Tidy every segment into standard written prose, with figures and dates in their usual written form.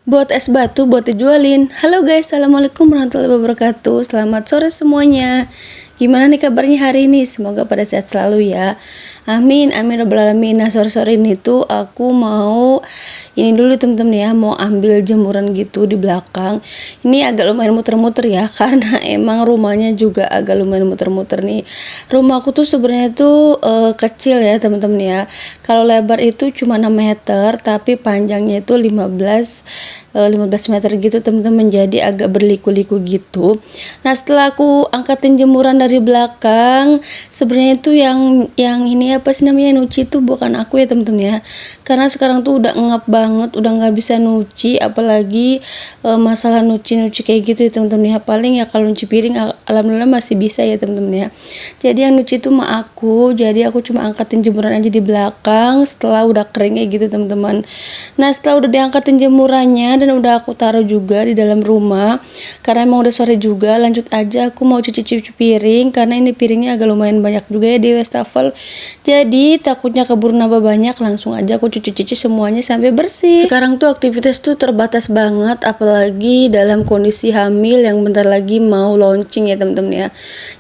buat es batu buat dijualin. Halo guys, assalamualaikum warahmatullahi wabarakatuh. Selamat sore semuanya. Gimana nih kabarnya hari ini? Semoga pada sehat selalu ya. Amin, amin rabbal alamin. Nah, sore-sore ini tuh aku mau ini dulu temen-temen ya, mau ambil jemuran gitu di belakang. Ini agak lumayan muter-muter ya, karena emang rumahnya juga agak lumayan muter-muter nih. Rumahku tuh sebenarnya tuh kecil ya temen-temen ya. Kalau lebar itu cuma 6 meter, tapi panjangnya itu 15 meter gitu teman-teman, jadi agak berliku-liku gitu. Nah, setelah aku angkatin jemuran dari belakang, sebenarnya itu yang ini apa sih namanya, nyuci itu bukan aku ya teman-teman ya, karena sekarang tuh udah ngap banget, udah nggak bisa nyuci, apalagi masalah nyuci kayak gitu ya teman-teman ya. Paling ya kalau nyuci piring alhamdulillah masih bisa ya teman-teman ya. Jadi yang nyuci itu mah aku, jadi aku cuma angkatin jemuran aja di belakang setelah udah kering kayak gitu teman-teman. Nah, setelah udah diangkatin jemurannya dan udah aku taruh juga di dalam rumah, karena emang udah sore juga, lanjut aja aku mau cuci piring, karena ini piringnya agak lumayan banyak juga ya di wastafel, jadi takutnya keburu nambah banyak, langsung aja aku cuci semuanya sampai bersih. Sekarang tuh aktivitas tuh terbatas banget, apalagi dalam kondisi hamil yang bentar lagi mau launching ya temen-temen ya.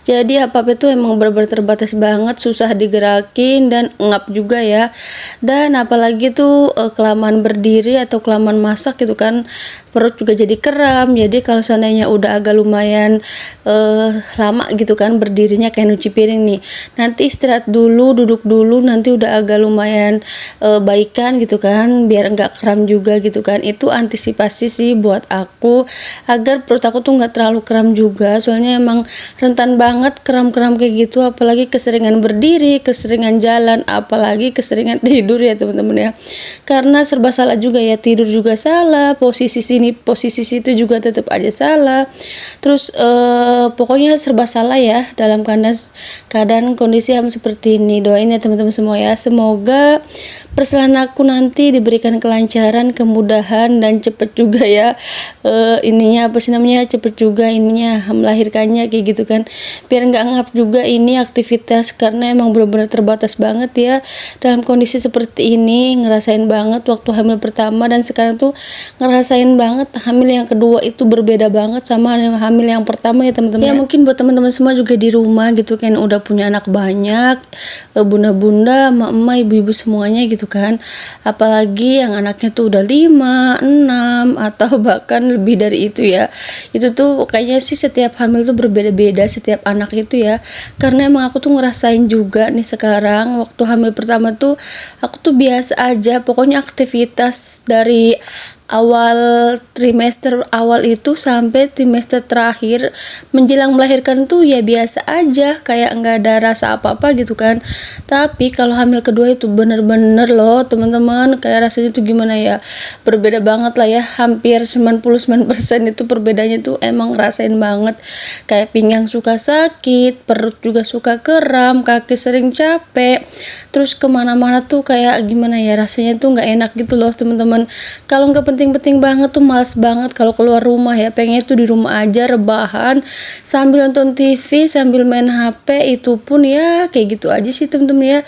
Jadi apa-apa tuh emang bener-bener terbatas banget, susah digerakin dan ngap juga ya. Dan apalagi tuh kelamaan berdiri atau kelamaan masak gitu kan, perut juga jadi kram. Jadi kalau seandainya udah agak lumayan lama gitu kan berdirinya kayak nyuci piring nih, nanti istirahat dulu, duduk dulu, nanti udah agak lumayan baikan gitu kan, biar enggak kram juga gitu kan. Itu antisipasi sih buat aku, agar perut aku tuh nggak terlalu kram juga, soalnya emang rentan banget kram-kram kayak gitu, apalagi keseringan berdiri, keseringan jalan, apalagi keseringan tidur ya teman-teman ya. Karena serba salah juga ya, tidur juga salah, posisi sini posisi situ juga tetap aja salah, terus pokoknya serba salah ya dalam keadaan kondisi hamil seperti ini. Doain ya teman-teman semua ya, semoga persalinan aku nanti diberikan kelancaran, kemudahan, dan cepet juga ya ininya apa sih namanya, cepet juga ininya melahirkannya kayak gitu kan, biar nggak ngap juga ini aktivitas, karena emang benar-benar terbatas banget ya dalam kondisi seperti ini. Ngerasain banget waktu hamil pertama, dan sekarang tuh ngerasain banget hamil yang kedua itu berbeda banget sama hamil yang pertama ya teman-teman ya. Mungkin buat teman-teman semua juga di rumah gitu kan, udah punya anak banyak, bunda-bunda, emak-emak, ibu-ibu semuanya gitu kan, apalagi yang anaknya tuh udah 5, 6 atau bahkan lebih dari itu ya. Itu tuh kayaknya sih setiap hamil tuh berbeda-beda setiap anak itu ya, karena emang aku tuh ngerasain juga nih sekarang. Waktu hamil pertama tuh aku tuh biasa aja, pokoknya aktivitas dari awal trimester awal itu sampai trimester terakhir menjelang melahirkan tuh ya biasa aja, kayak nggak ada rasa apa-apa gitu kan. Tapi kalau hamil kedua itu bener-bener loh teman-teman, kayak rasanya tuh gimana ya, berbeda banget lah ya, hampir 99% itu perbedaannya tuh emang ngerasain banget, kayak pinggang suka sakit, perut juga suka kram, kaki sering capek, terus kemana-mana tuh kayak gimana ya, rasanya tuh nggak enak gitu loh teman-teman. Kalau nggak penting-penting banget tuh males banget kalau keluar rumah ya, pengennya tuh di rumah aja rebahan sambil nonton TV sambil main HP, itu pun ya kayak gitu aja sih temen-temen ya.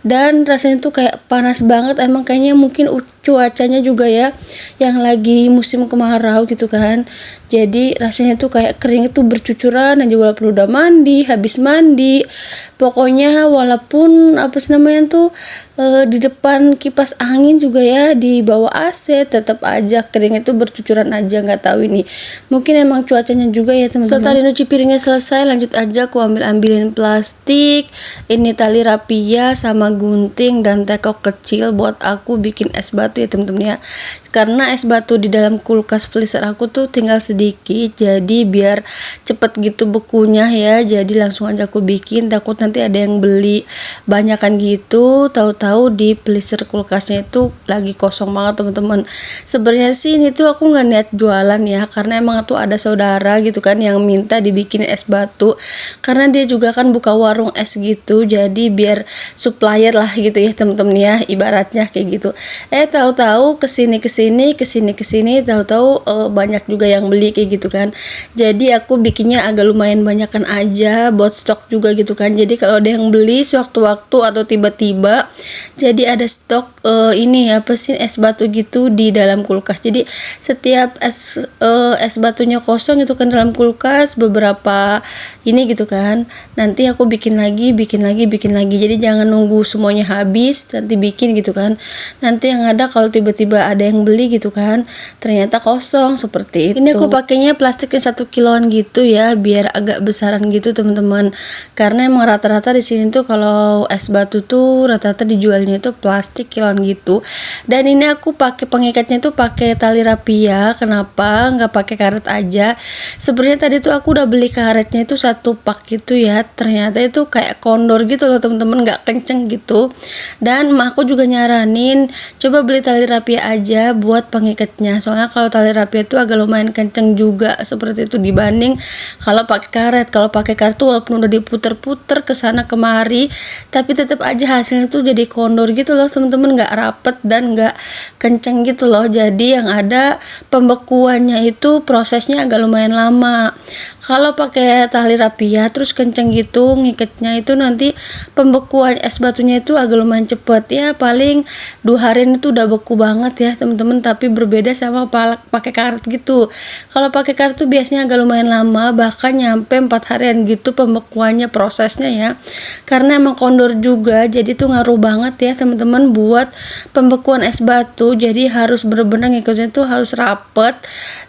Dan rasanya tuh kayak panas banget, emang kayaknya mungkin cuacanya juga ya yang lagi musim kemarau gitu kan, jadi rasanya tuh kayak kering itu bercucuran, dan juga perlu udah mandi, habis mandi, pokoknya walaupun apa sih namanya tuh di depan kipas angin juga ya, di bawah AC, tetap aja kering itu bercucuran aja. Nggak tahu ini mungkin emang cuacanya juga ya teman-teman. Setelah tadi nyuci piringnya selesai, lanjut aja aku ambilin plastik, ini tali rapia sama gunting dan teko kecil buat aku bikin es batu ya teman-teman ya. Karena es batu di dalam kulkas freezer aku tuh tinggal sedikit, jadi biar cepet gitu bekunya ya, jadi langsung aja aku bikin, takut nanti ada yang beli banyakan gitu, tahu-tahu di freezer kulkasnya itu lagi kosong banget teman-teman. Sebenarnya sih ini tuh aku nggak niat jualan ya, karena emang tuh ada saudara gitu kan yang minta dibikin es batu, karena dia juga kan buka warung es gitu, jadi biar supplier lah gitu ya teman-teman ya, ibaratnya kayak gitu. tahu-tahu kesini tahu-tahu banyak juga yang beli kayak gitu kan. Jadi aku bikinnya agak lumayan banyakan aja buat stok juga gitu kan. Jadi kalau ada yang beli sewaktu-waktu atau tiba-tiba, jadi ada stok ini apa sih, es batu gitu di dalam kulkas. Jadi setiap es batunya kosong itu kan dalam kulkas beberapa ini gitu kan. Nanti aku bikin lagi. Jadi jangan nunggu semuanya habis nanti bikin gitu kan. Nanti yang ada kalau tiba-tiba ada yang beli gitu kan, ternyata kosong seperti itu. Ini aku pakainya plastiknya 1 kiloan gitu ya, biar agak besaran gitu teman-teman. Karena emang rata-rata di sini tuh kalau es batu tuh rata-rata dijualnya itu plastik kiloan gitu. Dan ini aku pakai pengikatnya tuh pakai tali rapia. Kenapa nggak pakai karet aja? Sebenarnya tadi tuh aku udah beli karetnya itu 1 pak gitu ya. Ternyata itu kayak kondor gitu loh teman-teman, nggak kenceng gitu. Dan emak aku juga nyaranin coba beli tali rapia aja buat pengikatnya, soalnya kalau tali rapia itu agak lumayan kenceng juga seperti itu dibanding kalau pakai karet. Kalau pakai karet tuh walaupun udah diputer-puter ke sana kemari, tapi tetap aja hasilnya tuh jadi kondor gitu loh teman-teman, nggak rapet dan nggak kenceng gitu loh. Jadi yang ada pembekuannya itu prosesnya agak lumayan lama. Kalau pakai tali rapia terus kenceng gitu ngikatnya itu, nanti pembekuan es batunya itu agak lumayan cepet ya, paling 2 hari itu udah beku banget ya teman-teman. Tapi berbeda sama pakai karet gitu. Kalau pakai karet tuh biasanya agak lumayan lama, bahkan nyampe 4 harian gitu pembekuannya prosesnya ya, karena emang kondor juga. Jadi tuh ngaruh banget ya teman-teman buat pembekuan es batu. Jadi harus bener-bener ngikutnya tuh harus rapet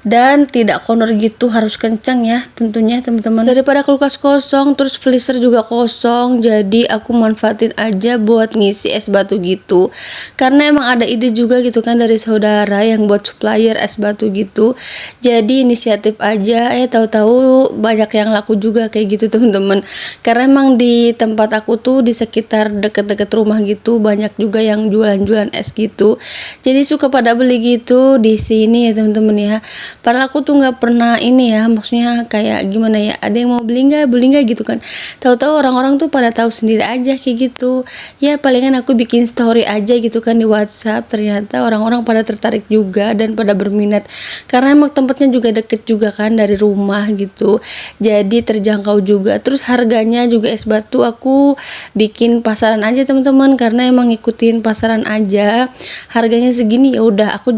dan tidak kondor gitu, harus kenceng ya tentunya teman-teman. Daripada kulkas kosong terus freezer juga kosong, jadi aku manfaatin aja buat ngisi es batu gitu. Karena emang ada ide juga gitu kan dari saudara yang buat supplier es batu gitu. Jadi inisiatif aja, tahu-tahu banyak yang laku juga kayak gitu teman-teman. Karena emang di tempat aku tuh di sekitar deket-deket rumah gitu banyak juga yang jualan-jualan es gitu. Jadi suka pada beli gitu di sini ya teman-teman ya. Padahal aku tuh nggak pernah ini ya, maksudnya kayak gimana ya, ada yang mau beli nggak gitu kan. Tahu-tahu orang-orang tuh pada tahu sendiri aja kayak gitu. Ya palingan aku bikin story aja gitu kan di WhatsApp, ternyata orang-orang pada tertarik juga dan pada berminat. Karena emang tempatnya juga deket juga kan dari rumah gitu. Jadi terjangkau juga. Terus harganya juga es batu aku bikin pasaran aja teman-teman, karena emang ngikutin pasaran aja. Harganya segini ya udah aku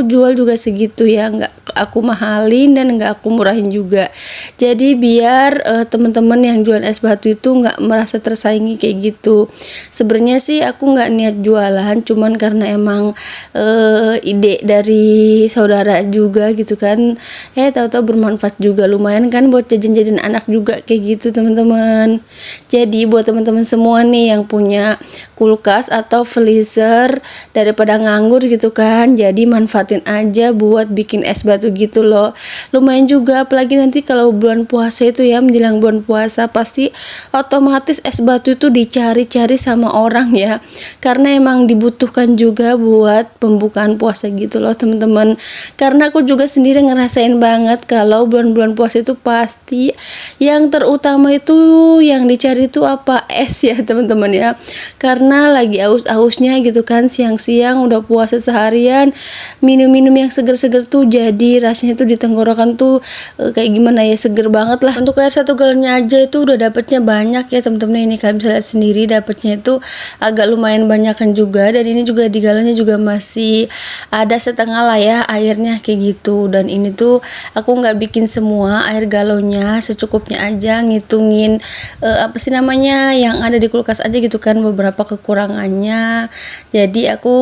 jual juga segitu ya, nggak aku mahalin dan nggak aku murahin juga. Jadi biar teman-teman yang jualan es batu itu nggak merasa tersaingi kayak gitu. Sebenarnya sih aku nggak niat jualan, cuman karena emang ide dari saudara juga gitu kan. Tahu-tahu bermanfaat juga, lumayan kan buat jajan-jajan anak juga kayak gitu teman-teman. Jadi buat teman-teman semua nih yang punya kulkas atau freezer, daripada nganggur gitu kan, jadi manfaatin aja buat bikin es batu gitu loh. Lumayan juga, apalagi nanti kalau bulan puasa itu ya, menjelang bulan puasa pasti otomatis es batu itu dicari-cari sama orang ya, karena emang dibutuhkan juga buat pembukaan puasa gitu loh teman-teman. Karena aku juga sendiri ngerasain banget kalau bulan-bulan puasa itu pasti yang terutama itu yang dicari itu apa, es ya teman-teman ya. Karena lagi aus-ausnya gitu kan, siang-siang udah puasa seharian, minum-minum yang seger-seger tuh jadi rasanya tuh di tenggorokan tuh kayak gimana ya, seger banget lah. Untuk air 1 galonnya aja itu udah dapatnya banyak ya teman-teman. Ini kalian bisa lihat sendiri dapatnya itu agak lumayan banyakan juga, dan ini juga di galonnya juga masih ada setengah lah ya airnya kayak gitu. Dan ini tuh aku nggak bikin semua air galonnya, secukupnya aja, ngitungin apa sih namanya yang ada di kulkas aja gitu kan, beberapa kekurangannya. Jadi aku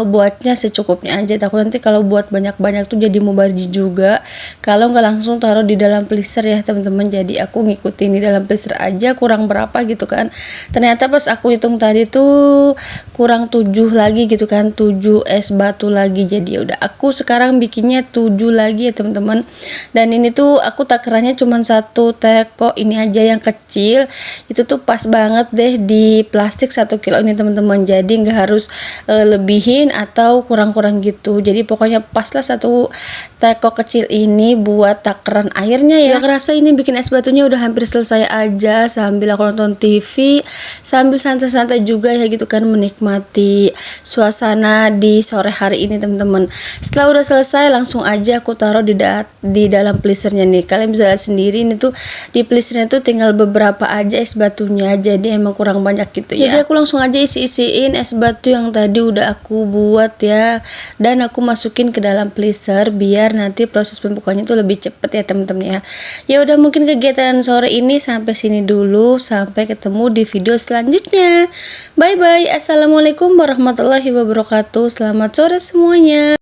buatnya secukupnya aja, takut nanti kalau buat banyak-banyak tuh jadi mubazir juga kalau nggak langsung taruh di dalam freezer ya teman-teman. Jadi aku ngikutin di dalam freezer aja kurang berapa gitu kan. Ternyata pas aku hitung tadi tuh kurang 7 lagi gitu kan, 7 es batu lagi. Jadi udah aku sekarang bikinnya 7 lagi ya teman-teman. Dan ini tuh aku takarannya cuma 1 teko ini aja yang kecil, itu tuh pas banget deh di plastik 1 kilo ini teman-teman. Jadi nggak harus lebihin atau kurang-kurang gitu. Jadi pokoknya pas lah 1 teko kecil ini buat takaran airnya ya. Gak kerasa ini bikin es batunya udah hampir selesai aja, sambil aku nonton TV, sambil santai-santai juga ya gitu kan, menikmati suasana di sore hari ini teman-teman. Setelah udah selesai langsung aja aku taruh di dalam freezernya nih. Kalian bisa lihat sendiri ini tuh di freezernya tuh tinggal beberapa aja es batunya, jadi emang kurang banyak gitu ya. Jadi aku langsung aja isi-isiin es batu yang tadi udah aku buat ya, dan aku masukin ke dalam freezer biar nanti proses pembukanya tuh lebih cepet ya teman-teman ya. Ya udah, mungkin kegiatan sore ini sampai sini dulu, sampai ketemu di video selanjutnya. Bye bye. Assalamualaikum warahmatullahi wabarakatuh. Selamat sore semuanya.